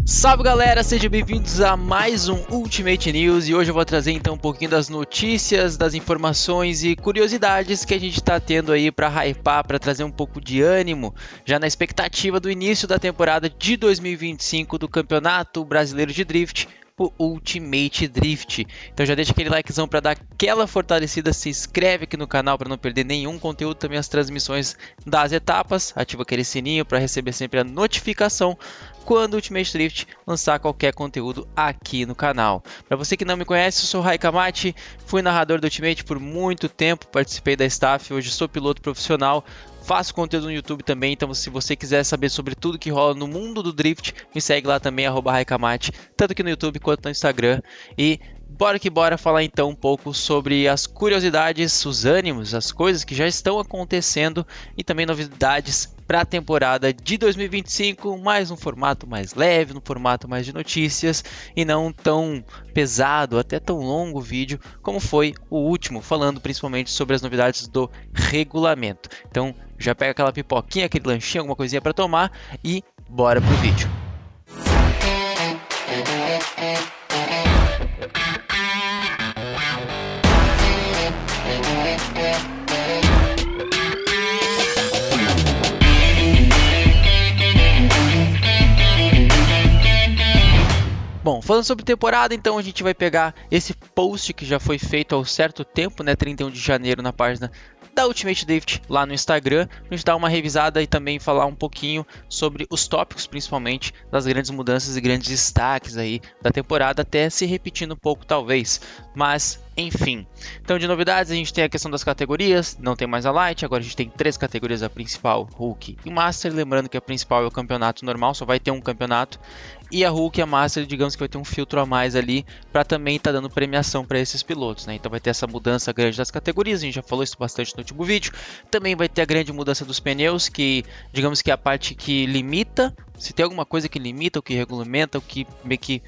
Salve galera, sejam bem-vindos a mais um Ultimate News e hoje eu vou trazer então um pouquinho das notícias, das informações e curiosidades que a gente está tendo aí para hypar, para trazer um pouco de ânimo, já na expectativa do início da temporada de 2025 do Campeonato Brasileiro de Drift, o Ultimate Drift. Então já deixa aquele likezão para dar aquela fortalecida, se inscreve aqui no canal para não perder nenhum conteúdo, também as transmissões das etapas, ativa aquele sininho para receber sempre a notificação quando o Ultimate Drift lançar qualquer conteúdo aqui no canal. Para você que não me conhece, eu sou o Raikamachi, fui narrador do Ultimate por muito tempo, participei da staff, hoje sou piloto profissional, faço conteúdo no YouTube também, então se você quiser saber sobre tudo que rola no mundo do Drift, me segue lá também, @Raikamachi, tanto aqui no YouTube quanto no Instagram. E bora que bora falar então um pouco sobre as curiosidades, os ânimos, as coisas que já estão acontecendo e também novidades para a temporada de 2025, mais um formato mais leve, um formato mais de notícias e não tão pesado, até tão longo o vídeo como foi o último, falando principalmente sobre as novidades do regulamento. Então já pega aquela pipoquinha, aquele lanchinho, alguma coisinha para tomar e bora pro vídeo. Bom, falando sobre temporada, então a gente vai pegar esse post que já foi feito há um certo tempo, né, 31 de janeiro, na página da Ultimate Drift lá no Instagram, a gente dar uma revisada e também falar um pouquinho sobre os tópicos, principalmente das grandes mudanças e grandes destaques aí da temporada, até se repetindo um pouco talvez, mas enfim. Então de novidades a gente tem a questão das categorias, não tem mais a Light, agora a gente tem 3 categorias, a principal, Rookie e Master, lembrando que a principal é o campeonato normal, só vai ter um campeonato, e a Rookie e a Master, digamos que vai ter um filtro a mais ali, para também estar dando premiação para esses pilotos, né? Então vai ter essa mudança grande das categorias, a gente já falou isso bastante no último vídeo. Também vai ter a grande mudança dos pneus, que digamos que é a parte que limita, se tem alguma coisa que limita, o que regulamenta, o que meio que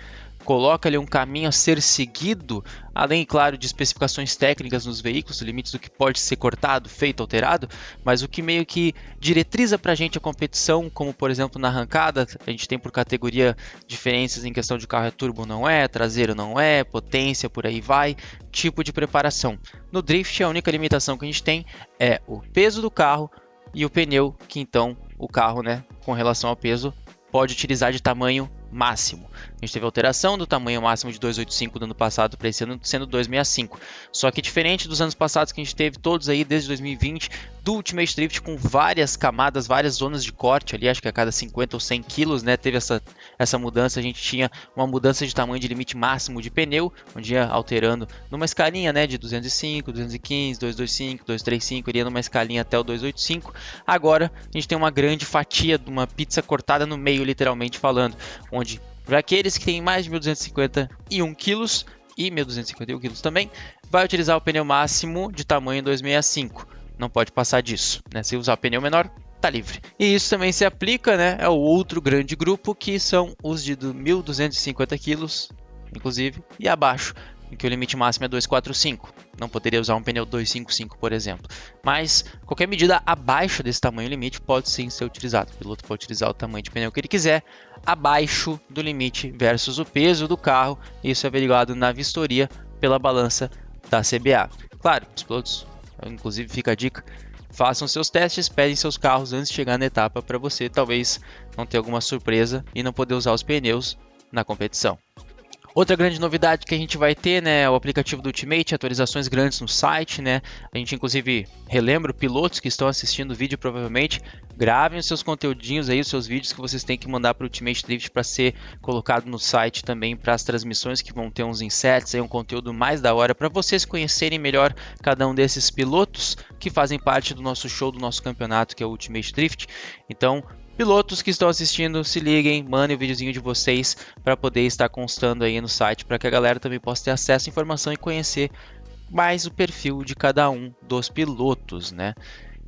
coloca ali um caminho a ser seguido, além, claro, de especificações técnicas nos veículos, limites do que pode ser cortado, feito, alterado, mas o que meio que diretriza para a gente a competição, como por exemplo na arrancada, a gente tem por categoria diferenças em questão de carro é turbo não é, traseiro não é, potência, por aí vai, tipo de preparação. No drift a única limitação que a gente tem é o peso do carro e o pneu, que então o carro, né, com relação ao peso, pode utilizar de tamanho máximo. A gente teve alteração do tamanho máximo de 285 do ano passado para esse ano sendo 265. Só que diferente dos anos passados que a gente teve todos aí desde 2020 do Ultimate Drift com várias camadas, várias zonas de corte ali, acho que a cada 50 ou 100 quilos, né, teve essa mudança. A gente tinha uma mudança de tamanho de limite máximo de pneu, onde ia alterando numa escalinha, né, de 205, 215, 225, 235, iria numa escalinha até o 285. Agora a gente tem uma grande fatia de uma pizza cortada no meio, literalmente falando, onde para aqueles que têm mais de 1.251 kg e 1.251 kg também, vai utilizar o pneu máximo de tamanho 265. Não pode passar disso, né? Se usar pneu menor, tá livre. E isso também se aplica, né, ao outro grande grupo, que são os de 1.250 kg, inclusive, e abaixo, em que o limite máximo é 245. Não poderia usar um pneu 255, por exemplo. Mas qualquer medida abaixo desse tamanho limite pode sim ser utilizado. O piloto pode utilizar o tamanho de pneu que ele quiser, abaixo do limite versus o peso do carro. Isso é averiguado na vistoria pela balança da CBA. Claro, os pilotos, inclusive fica a dica, façam seus testes, pedem seus carros antes de chegar na etapa para você talvez não ter alguma surpresa e não poder usar os pneus na competição. Outra grande novidade que a gente vai ter, né, é o aplicativo do Ultimate, atualizações grandes no site, né? A gente inclusive relembra pilotos que estão assistindo o vídeo provavelmente, gravem os seus conteúdinhos aí, os seus vídeos que vocês têm que mandar para o Ultimate Drift para ser colocado no site também para as transmissões, que vão ter uns insets aí, um conteúdo mais da hora para vocês conhecerem melhor cada um desses pilotos que fazem parte do nosso show, do nosso campeonato, que é o Ultimate Drift. Então, pilotos que estão assistindo, se liguem, mandem o videozinho de vocês para poder estar constando aí no site, para que a galera também possa ter acesso à informação e conhecer mais o perfil de cada um dos pilotos, né?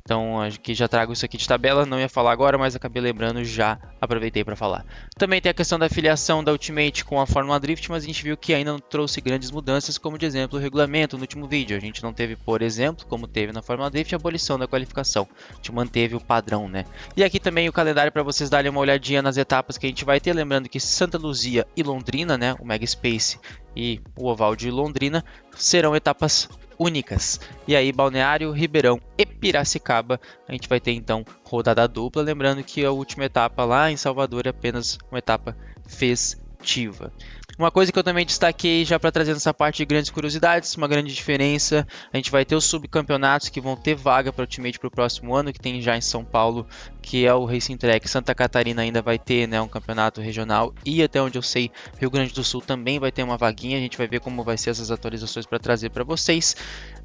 Então aqui já trago isso aqui de tabela, não ia falar agora, mas acabei lembrando, já aproveitei para falar. Também tem a questão da afiliação da Ultimate com a Fórmula Drift, mas a gente viu que ainda não trouxe grandes mudanças, como de exemplo o regulamento no último vídeo. A gente não teve, por exemplo, como teve na Fórmula Drift, a abolição da qualificação. A gente manteve o padrão, né? E aqui também o calendário para vocês darem uma olhadinha nas etapas que a gente vai ter, lembrando que Santa Luzia e Londrina, né, o Mega Space e o Oval de Londrina, serão etapas únicas. E aí Balneário, Ribeirão e Piracicaba, a gente vai ter então rodada dupla, lembrando que a última etapa lá em Salvador é apenas uma etapa festiva. Uma coisa que eu também destaquei já para trazer nessa parte de grandes curiosidades, uma grande diferença, a gente vai ter os subcampeonatos que vão ter vaga para o Ultimate para o próximo ano, que tem já em São Paulo, que é o Racing Track. Santa Catarina ainda vai ter, né, um campeonato regional, e até onde eu sei, Rio Grande do Sul também vai ter uma vaguinha. A gente vai ver como vai ser essas atualizações para trazer para vocês.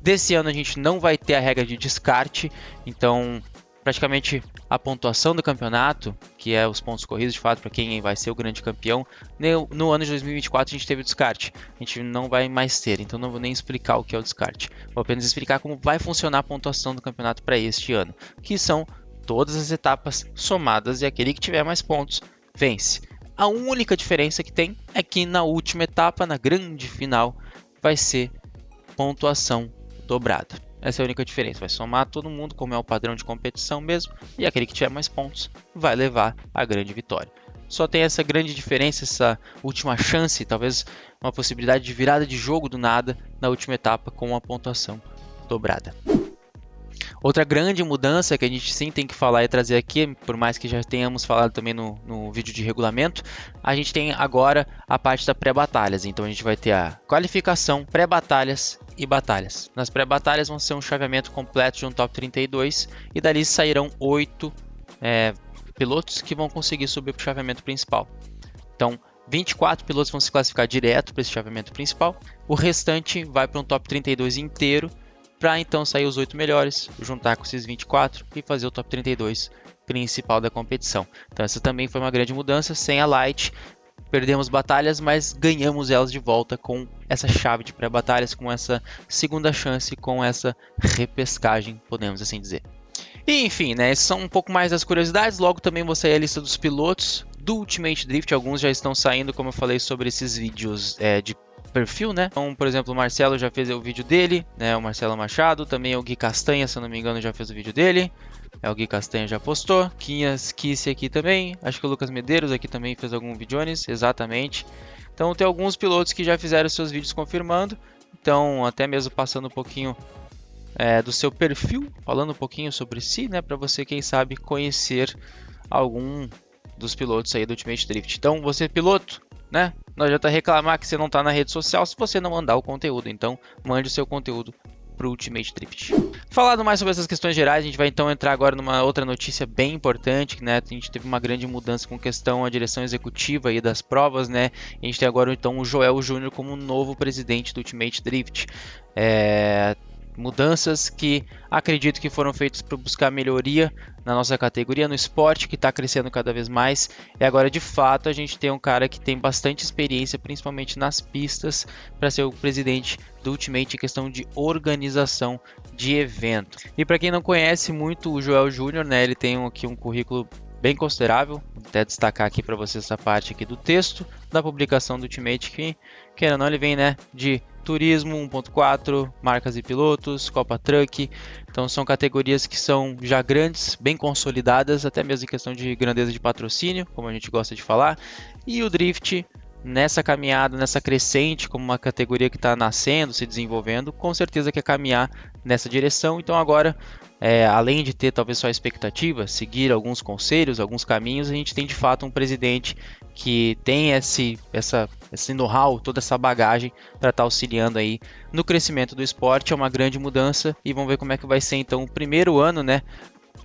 Desse ano a gente não vai ter a regra de descarte, então praticamente a pontuação do campeonato, que é os pontos corridos de fato para quem vai ser o grande campeão, no ano de 2024 a gente teve o descarte, a gente não vai mais ter, então não vou nem explicar o que é o descarte, vou apenas explicar como vai funcionar a pontuação do campeonato para este ano, que são todas as etapas somadas e aquele que tiver mais pontos vence. A única diferença que tem é que na última etapa, na grande final, vai ser pontuação dobrada. Essa é a única diferença, vai somar todo mundo, como é o padrão de competição mesmo, e aquele que tiver mais pontos vai levar a grande vitória. Só tem essa grande diferença, essa última chance, talvez uma possibilidade de virada de jogo do nada na última etapa com a pontuação dobrada. Outra grande mudança que a gente sim tem que falar e trazer aqui, por mais que já tenhamos falado também no vídeo de regulamento, a gente tem agora a parte da pré-batalhas. Então a gente vai ter a qualificação, pré-batalhas e batalhas. Nas pré-batalhas vão ser um chaveamento completo de um top 32 e dali sairão 8 pilotos que vão conseguir subir para o chaveamento principal. Então 24 pilotos vão se classificar direto para esse chaveamento principal, o restante vai para um top 32 inteiro, para então sair os 8 melhores, juntar com esses 24 e fazer o top 32 principal da competição. Então essa também foi uma grande mudança, sem a Light, perdemos batalhas, mas ganhamos elas de volta com essa chave de pré-batalhas, com essa segunda chance, com essa repescagem, podemos assim dizer. E enfim, né, essas são um pouco mais das curiosidades, logo também vou sair a lista dos pilotos do Ultimate Drift, alguns já estão saindo, como eu falei sobre esses vídeos de perfil, né? Então, por exemplo, o Marcelo já fez o vídeo dele, né? O Marcelo Machado, também o Gui Castanha, se eu não me engano, já fez o vídeo dele. O Gui Castanha já postou. Quinhas Kisse aqui também. Acho que o Lucas Medeiros aqui também fez algum videones, exatamente. Então, tem alguns pilotos que já fizeram seus vídeos confirmando. Então, até mesmo passando um pouquinho do seu perfil, falando um pouquinho sobre si, né? Para você, quem sabe, conhecer algum dos pilotos aí do Ultimate Drift. Então, você piloto, né? Não adianta reclamar que você não está na rede social se você não mandar o conteúdo. Então, mande o seu conteúdo para o Ultimate Drift. Falando mais sobre essas questões gerais, a gente vai então entrar agora numa outra notícia bem importante, né? A gente teve uma grande mudança com questão à direção executiva aí das provas, né? A gente tem agora então o Joel Júnior como novo presidente do Ultimate Drift. Mudanças que acredito que foram feitas para buscar melhoria na nossa categoria, no esporte que está crescendo cada vez mais, e agora de fato a gente tem um cara que tem bastante experiência, principalmente nas pistas, para ser o presidente do Ultimate em questão de organização de evento. E para quem não conhece muito o Joel Júnior, né, ele tem aqui um currículo bem considerável, vou até destacar aqui para vocês essa parte aqui do texto da publicação do Ultimate, que querendo ou não, ele vem, né, de Turismo 1.4, marcas e pilotos, Copa Truck, então são categorias que são já grandes, bem consolidadas, até mesmo em questão de grandeza de patrocínio, como a gente gosta de falar, e o Drift nessa caminhada, nessa crescente, como uma categoria que está nascendo, se desenvolvendo, com certeza quer caminhar nessa direção. Então agora, além de ter talvez só a expectativa, seguir alguns conselhos, alguns caminhos, a gente tem de fato um presidente que tem esse know-how, toda essa bagagem para estar auxiliando aí no crescimento do esporte. É uma grande mudança e vamos ver como é que vai ser então o primeiro ano, né,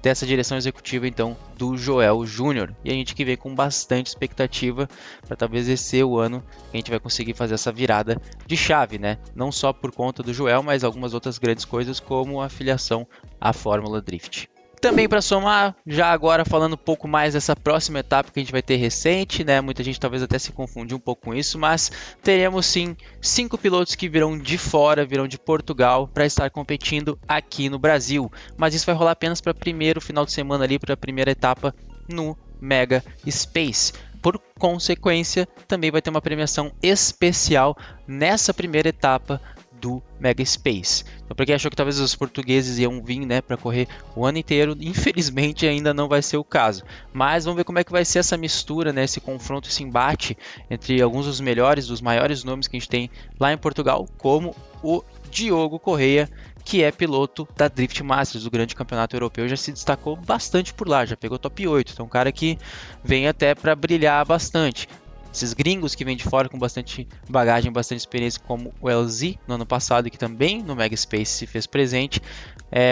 dessa direção executiva então do Joel Júnior, e a gente que vem com bastante expectativa para talvez esse ser o ano que a gente vai conseguir fazer essa virada de chave, né? Não só por conta do Joel, mas algumas outras grandes coisas como a filiação à Fórmula Drift. Também para somar, já agora falando um pouco mais dessa próxima etapa que a gente vai ter recente, né? Muita gente talvez até se confundir um pouco com isso, mas teremos sim 5 pilotos que virão de fora, virão de Portugal para estar competindo aqui no Brasil. Mas isso vai rolar apenas para primeiro final de semana ali, para a primeira etapa no Mega Space. Por consequência, também vai ter uma premiação especial nessa primeira etapa do Mega Space. Então, para quem achou que talvez os portugueses iam vir, né, para correr o ano inteiro, infelizmente ainda não vai ser o caso. Mas vamos ver como é que vai ser essa mistura, né, esse confronto, esse embate entre alguns dos melhores, dos maiores nomes que a gente tem lá em Portugal, como o Diogo Corrêa, que é piloto da Drift Masters, do grande campeonato europeu, já se destacou bastante por lá, já pegou top 8, então um cara que vem até para brilhar bastante. Esses gringos que vêm de fora com bastante bagagem, bastante experiência, como o LZ no ano passado, que também no Mega Space se fez presente,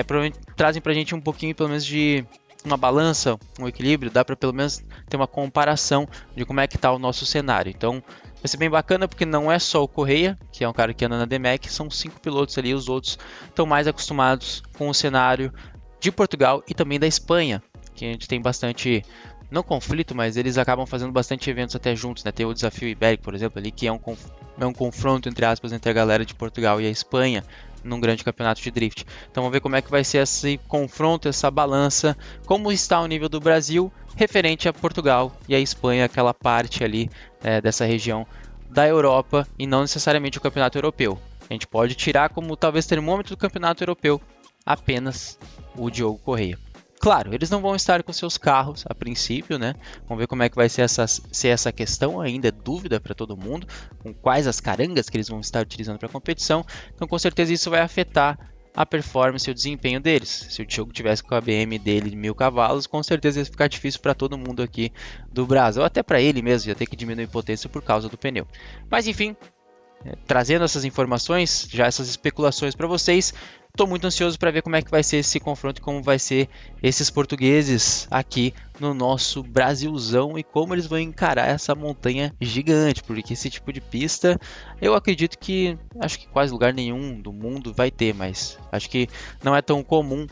provavelmente trazem pra gente um pouquinho, pelo menos, de uma balança, um equilíbrio, dá para pelo menos ter uma comparação de como é que tá o nosso cenário. Então vai ser bem bacana, porque não é só o Corrêa, que é um cara que anda na DMEC, são 5 pilotos ali, os outros estão mais acostumados com o cenário de Portugal e também da Espanha, que a gente tem bastante, não conflito, mas eles acabam fazendo bastante eventos até juntos, né? Tem o Desafio Ibérico, por exemplo, ali, que é um confronto, entre aspas, entre a galera de Portugal e a Espanha, num grande campeonato de drift. Então vamos ver como é que vai ser esse confronto, essa balança, como está o nível do Brasil referente a Portugal e a Espanha, aquela parte ali dessa região da Europa e não necessariamente o campeonato europeu. A gente pode tirar como talvez termômetro do campeonato europeu apenas o Diogo Corrêa. Claro, eles não vão estar com seus carros a princípio, né? Vamos ver como é que vai ser essa questão, ainda é dúvida para todo mundo, com quais as carangas que eles vão estar utilizando para a competição. Então, com certeza isso vai afetar a performance e o desempenho deles. Se o Diogo tivesse com a BM dele de 1000 cavalos, com certeza ia ficar difícil para todo mundo aqui do Brasil, ou até para ele mesmo, ia ter que diminuir potência por causa do pneu. Mas enfim, trazendo essas informações, já essas especulações para vocês. Estou muito ansioso para ver como é que vai ser esse confronto e como vai ser esses portugueses aqui no nosso Brasilzão e como eles vão encarar essa montanha gigante, porque esse tipo de pista eu acredito que acho que quase lugar nenhum do mundo vai ter, mas acho que não é tão comum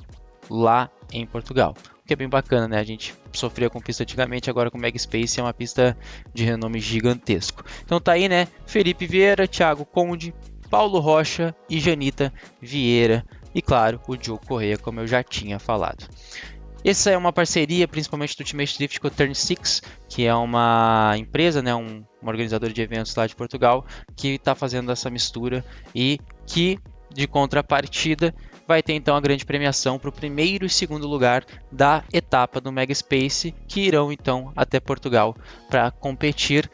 lá em Portugal. O que é bem bacana, né? A gente sofria com pista antigamente, agora com o Mega Space é uma pista de renome gigantesco. Então tá aí, né? Felipe Vieira, Thiago Conde, Paulo Rocha e Janita Vieira. E claro, o Diogo Corrêa, como eu já tinha falado. Essa é uma parceria, principalmente do Ultimate Drift com a Turn 6, que é uma empresa, né, uma organizadora de eventos lá de Portugal, que está fazendo essa mistura e que, de contrapartida, vai ter então a grande premiação para o primeiro e segundo lugar da etapa do Mega Space, que irão então até Portugal para competir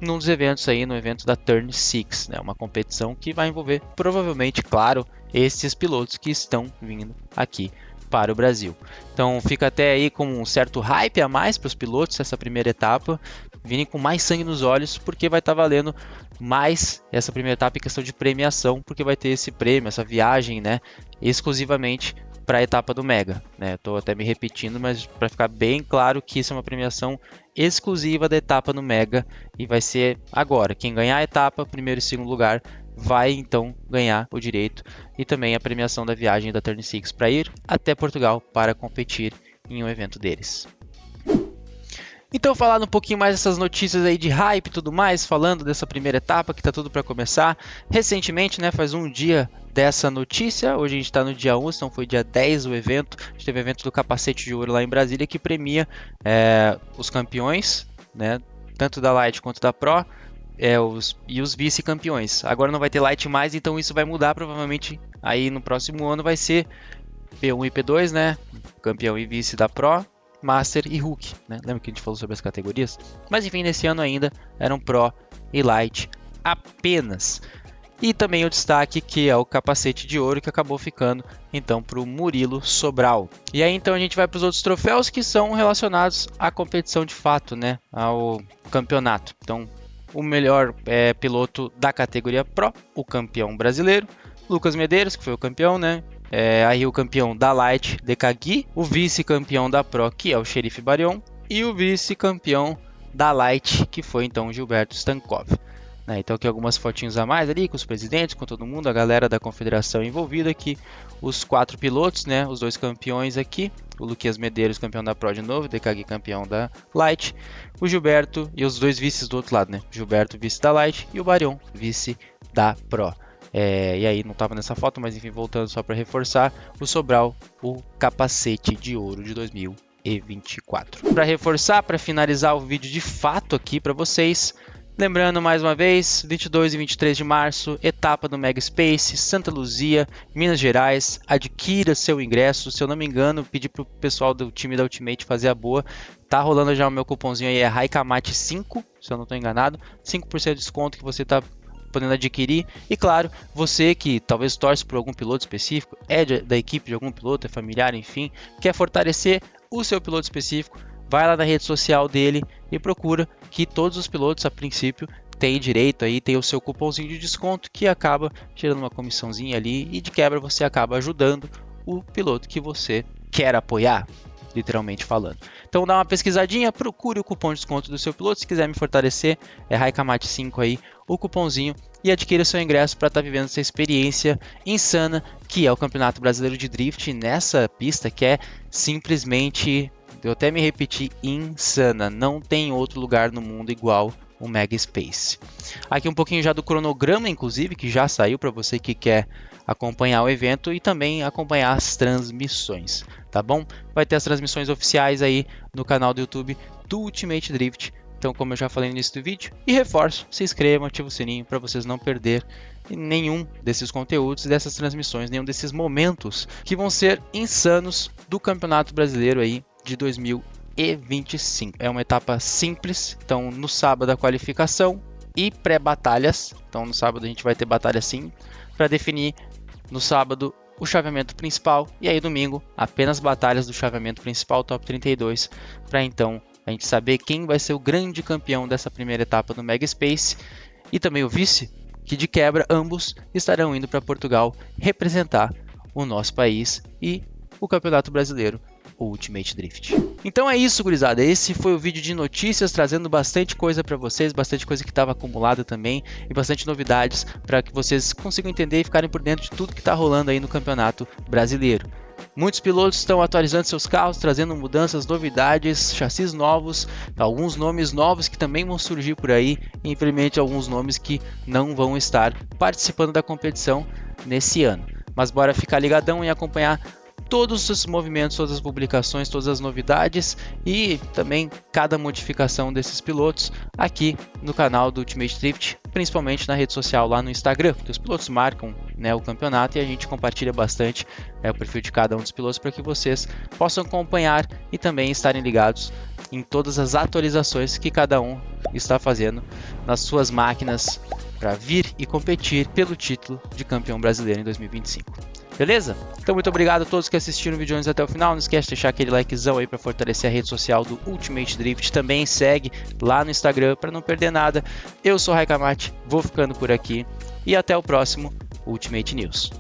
num dos eventos aí, no evento da Turn 6, né? Uma competição que vai envolver provavelmente, claro, esses pilotos que estão vindo aqui para o Brasil. Então fica até aí com um certo hype a mais para os pilotos essa primeira etapa, virem com mais sangue nos olhos, porque vai estar valendo mais essa primeira etapa em questão de premiação, porque vai ter esse prêmio, essa viagem, né, exclusivamente para a etapa do Mega, né? Estou até me repetindo, mas para ficar bem claro que isso é uma premiação exclusiva da etapa no Mega e vai ser agora. Quem ganhar a etapa, primeiro e segundo lugar, vai então ganhar o direito e também a premiação da viagem da Turn 6 para ir até Portugal para competir em um evento deles. Então, falando um pouquinho mais dessas notícias aí de hype e tudo mais, falando dessa primeira etapa que tá tudo para começar. Recentemente, né, faz um dia dessa notícia, hoje a gente está no dia 11, então foi dia 10 o evento. A gente teve o evento do Capacete de Ouro lá em Brasília, que premia os campeões, né, tanto da Light quanto da Pro, e os vice-campeões. Agora não vai ter Light mais, então isso vai mudar provavelmente aí no próximo ano, vai ser P1 e P2, né, campeão e vice da Pro, Master e Hulk, né? Lembra que a gente falou sobre as categorias? Mas enfim, nesse ano ainda eram Pro e Light apenas. E também o destaque que é o Capacete de Ouro, que acabou ficando então para o Murilo Sobral. E aí então a gente vai para os outros troféus que são relacionados à competição de fato, né? Ao campeonato. Então o melhor piloto da categoria Pro, o campeão brasileiro, Lucas Medeiros, que foi o campeão, né? Aí o campeão da Light, DK, o vice-campeão da Pro, que é o Xerife Barion, e o vice-campeão da Light, que foi então o Gilberto Stankov. né? Então aqui algumas fotinhos a mais ali com os presidentes, com todo mundo, a galera da confederação envolvida aqui, os 4 pilotos, né? Os 2 campeões aqui, o Luquias Medeiros, campeão da Pro de novo, o DKG campeão da Light, o Gilberto e os 2 vices do outro lado, né? Gilberto vice da Light e o Barion vice da Pro. E aí não estava nessa foto, mas enfim, voltando só para reforçar, o Sobral, o capacete de ouro de 2024. Para reforçar, para finalizar o vídeo de fato aqui para vocês, lembrando mais uma vez, 22 e 23 de março, etapa do Mega Space, Santa Luzia, Minas Gerais. Adquira seu ingresso. Se eu não me engano, pedi pro pessoal do time da Ultimate fazer a boa. Tá rolando já o meu cupomzinho aí, é RaiKamate5, se eu não estou enganado. 5% de desconto que você tá podendo adquirir. E claro, você que talvez torce por algum piloto específico, é da equipe de algum piloto, é familiar, enfim, quer fortalecer o seu piloto específico, vai lá na rede social dele e procura que todos os pilotos, a princípio, têm direito aí, tem o seu cupomzinho de desconto que acaba gerando uma comissãozinha ali e de quebra você acaba ajudando o piloto que você quer apoiar, literalmente falando. Então dá uma pesquisadinha, procure o cupom de desconto do seu piloto, se quiser me fortalecer, é RaiKamate5 aí, o cupomzinho, e adquira seu ingresso para estar vivendo essa experiência insana que é o Campeonato Brasileiro de Drift nessa pista que é simplesmente, eu até me repeti, insana. Não tem outro lugar no mundo igual o Mega Space. Aqui um pouquinho já do cronograma, inclusive, que já saiu para você que quer acompanhar o evento e também acompanhar as transmissões, tá bom? Vai ter as transmissões oficiais aí no canal do YouTube do Ultimate Drift. Então, como eu já falei no início do vídeo, e reforço, se inscrevam, ativa o sininho para vocês não perder nenhum desses conteúdos, dessas transmissões, nenhum desses momentos que vão ser insanos do Campeonato Brasileiro aí de 2025. É uma etapa simples, então no sábado a qualificação e pré-batalhas. Então no sábado a gente vai ter batalha sim, para definir no sábado o chaveamento principal e aí domingo apenas batalhas do chaveamento principal top 32, para então a gente saber quem vai ser o grande campeão dessa primeira etapa do Mega Space e também o vice, que de quebra ambos estarão indo para Portugal representar o nosso país e o Campeonato Brasileiro, o Ultimate Drift. Então é isso, gurizada. Esse foi o vídeo de notícias, trazendo bastante coisa para vocês, bastante coisa que estava acumulada também e bastante novidades para que vocês consigam entender e ficarem por dentro de tudo que está rolando aí no Campeonato Brasileiro. Muitos pilotos estão atualizando seus carros, trazendo mudanças, novidades, chassis novos, alguns nomes novos que também vão surgir por aí e infelizmente alguns nomes que não vão estar participando da competição nesse ano. Mas bora ficar ligadão e acompanhar todos os movimentos, todas as publicações, todas as novidades e também cada modificação desses pilotos aqui no canal do Ultimate Drift, principalmente na rede social lá no Instagram, que os pilotos marcam, né, o campeonato e a gente compartilha bastante o perfil de cada um dos pilotos para que vocês possam acompanhar e também estarem ligados em todas as atualizações que cada um está fazendo nas suas máquinas para vir e competir pelo título de campeão brasileiro em 2025. Beleza? Então muito obrigado a todos que assistiram o vídeo antes até o final. Não esquece de deixar aquele likezão aí para fortalecer a rede social do Ultimate Drift. Também segue lá no Instagram para não perder nada. Eu sou o RaiKamate, vou ficando por aqui e até o próximo Ultimate News.